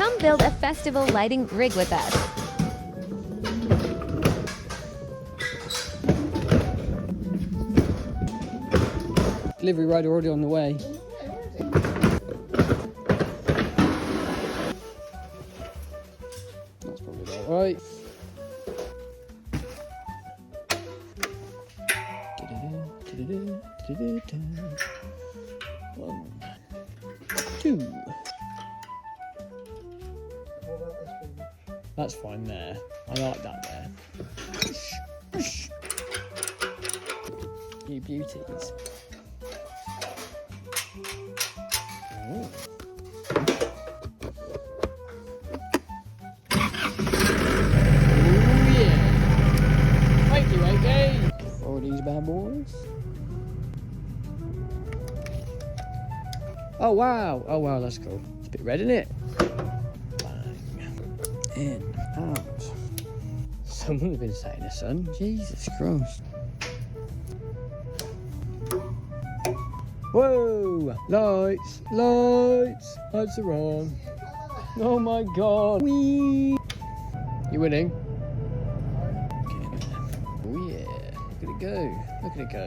Come build a festival lighting rig with us. Delivery rider already on the way. That's probably about right. 1, 2. That's fine there. I like that there. You beauties. Oh. Yeah. Thank you, AK. For these bad boys. Oh wow. Oh wow, that's cool. It's a bit red, isn't it? Bang. In. Out. Someone's been sat in the sun. Jesus Christ. Whoa! Lights! Lights! Lights are on. Oh my god. Whee! You're winning. Oh yeah. Look at it go. Look at it go.